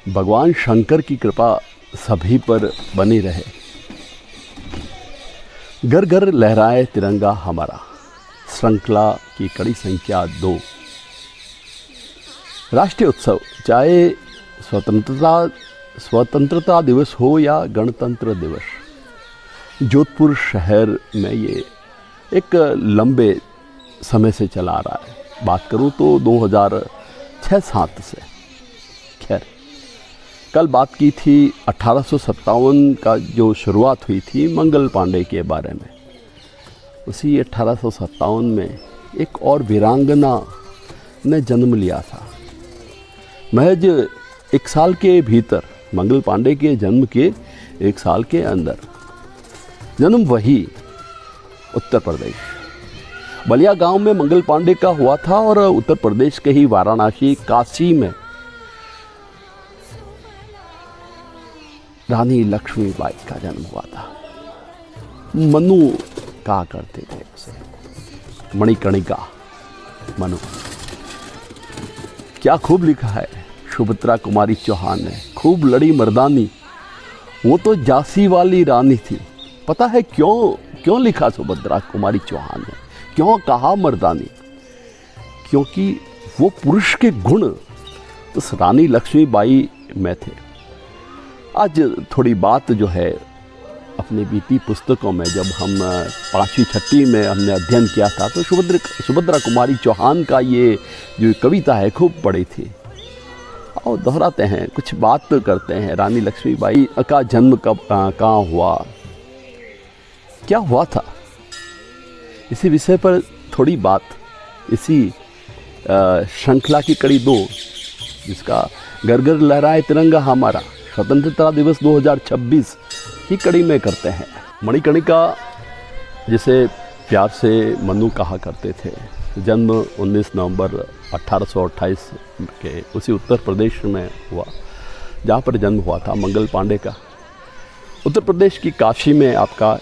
भगवान शंकर की कृपा सभी पर बनी रहे। घर घर लहराए तिरंगा हमारा, श्रृंखला की कड़ी संख्या 2। राष्ट्रीय उत्सव, चाहे स्वतंत्रता दिवस हो या गणतंत्र दिवस, जोधपुर शहर में ये एक लंबे समय से चला आ रहा है। बात करूं तो 2006-07 से। खैर, कल बात की थी 1857 का जो शुरुआत हुई थी मंगल पांडे के बारे में। उसी 1857 में एक और वीरांगना ने जन्म लिया था। महज 1 साल के भीतर, मंगल पांडे के जन्म के 1 साल के अंदर, जन्म वही उत्तर प्रदेश बलिया गांव में मंगल पांडे का हुआ था और उत्तर प्रदेश के ही वाराणसी काशी में रानी लक्ष्मीबाई का जन्म हुआ था। मनु कहा करते थे उसे, मणिकर्णिका मनु। क्या खूब लिखा है सुभद्रा कुमारी चौहान ने, खूब लड़ी मर्दानी, वो तो झांसी वाली रानी थी। पता है क्यों लिखा सुभद्रा कुमारी चौहान ने, क्यों कहा मर्दानी? क्योंकि वो पुरुष के गुण उस रानी लक्ष्मीबाई में थे। आज थोड़ी बात जो है अपनी बीती पुस्तकों में, जब हम 5वीं 6वीं में हमने अध्ययन किया था, तो सुभद्रा कुमारी चौहान का ये जो कविता है खूब पढ़ी थी। और दोहराते हैं, कुछ बात तो करते हैं। रानी लक्ष्मीबाई का जन्म कब कहाँ हुआ, क्या हुआ था, इसी विषय पर थोड़ी बात, इसी श्रृंखला की कड़ी 2, जिसका घर घर लहराए तिरंगा हमारा, स्वतंत्रता दिवस 2026 की कड़ी में करते हैं। मणिकर्णिका, जिसे प्यार से मनु कहा करते थे, जन्म 19 नवंबर 1828 के उसी उत्तर प्रदेश में हुआ जहाँ पर जन्म हुआ था मंगल पांडे का। उत्तर प्रदेश की काशी में आपका,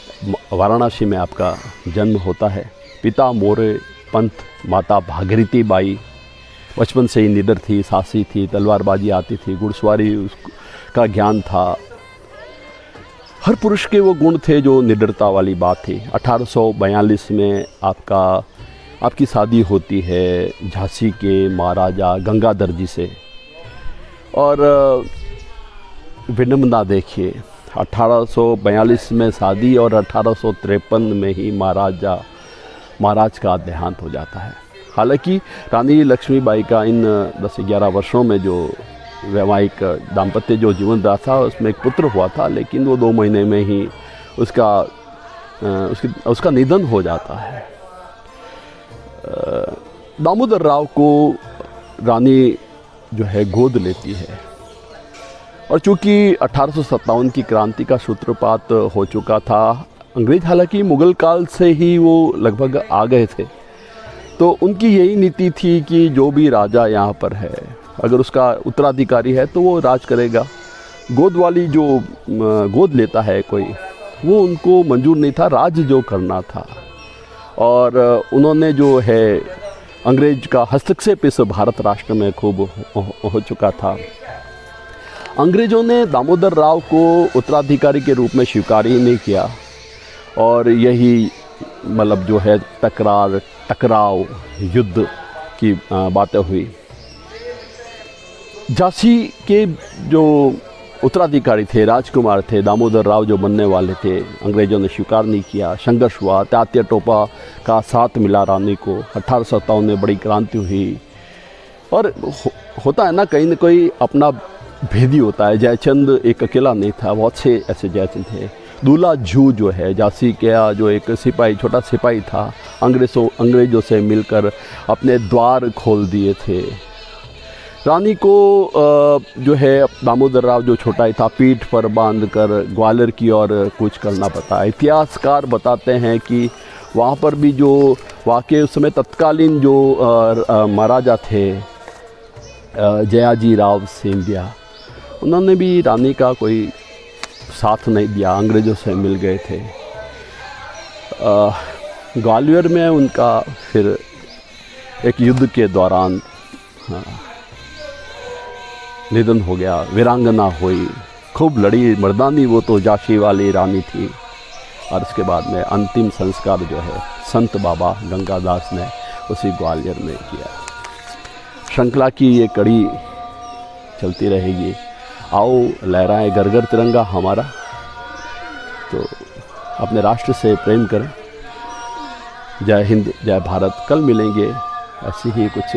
वाराणसी में आपका जन्म होता है। पिता मोरे पंत, माता भागीरथी बाई। बचपन से ही निडर थी, साहसी थी, तलवारबाजी आती थी, घुड़सवारी का ज्ञान था। हर पुरुष के वो गुण थे जो निडरता वाली बात थी। 1842 में आपकी शादी होती है झांसी के महाराजा गंगाधर जी से। और विडंबना देखिए, 1842 में शादी और 1853 में ही महाराज का देहांत हो जाता है। हालांकि रानी लक्ष्मीबाई का इन 10-11 वर्षों में जो वैवाहिक दाम्पत्य जो जीवन रहा था, उसमें एक पुत्र हुआ था, लेकिन वो 2 महीने में ही उसका निधन हो जाता है। दामोदर राव को रानी जो है गोद लेती है। और चूंकि 1857 की क्रांति का सूत्रपात हो चुका था, अंग्रेज हालांकि मुगल काल से ही वो लगभग आ गए थे, तो उनकी यही नीति थी कि जो भी राजा यहाँ पर है, अगर उसका उत्तराधिकारी है तो वो राज करेगा। गोद वाली जो गोद लेता है कोई, वो उनको मंजूर नहीं था, राज जो करना था। और उन्होंने जो है अंग्रेज का हस्तक्षेप इस भारत राष्ट्र में खूब हो चुका था। अंग्रेज़ों ने दामोदर राव को उत्तराधिकारी के रूप में स्वीकार ही नहीं किया, और यही मतलब जो है टकराव युद्ध की बातें हुई। झांसी के जो उत्तराधिकारी थे, राजकुमार थे, दामोदर राव जो बनने वाले थे, अंग्रेज़ों ने स्वीकार नहीं किया। संघर्ष हुआ, तात्या टोपा का साथ मिला रानी को। 1857 में बड़ी क्रांति हुई। और होता है ना, कहीं ना कोई अपना भेदी होता है। जयचंद एक अकेला नहीं था, बहुत से ऐसे जयचंद थे। दूल्हा झू जो है झांसी का जो एक सिपाही, छोटा सिपाही था, अंग्रेज़ों से मिलकर अपने द्वार खोल दिए थे। रानी को जो है दामोदर राव जो छोटा ही था, पीठ पर बांधकर ग्वालियर की ओर कूच करना पड़ा। इतिहासकार बताते हैं कि वहाँ पर भी जो वाकई उस समय तत्कालीन जो महाराजा थे जयाजी राव सिंधिया, उन्होंने भी रानी का कोई साथ नहीं दिया, अंग्रेज़ों से मिल गए थे। ग्वालियर में उनका फिर एक युद्ध के दौरान निधन हो गया, वीरांगना हुई, खूब लड़ी मर्दानी, वो तो झांसी वाली रानी थी। और उसके बाद में अंतिम संस्कार जो है संत बाबा गंगादास ने उसी ग्वालियर में किया। श्रृंखला की ये कड़ी चलती रहेगी। आओ लहराएं घर घर तिरंगा हमारा। तो अपने राष्ट्र से प्रेम करें। जय हिंद, जय भारत। कल मिलेंगे ऐसी ही कुछ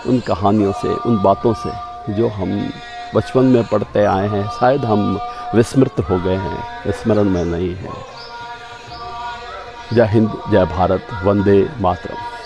उन कहानियों से, उन बातों से जो हम बचपन में पढ़ते आए हैं। शायद हम विस्मृत हो गए हैं, स्मरण में नहीं है। जय हिंद, जय भारत, वंदे मातरम।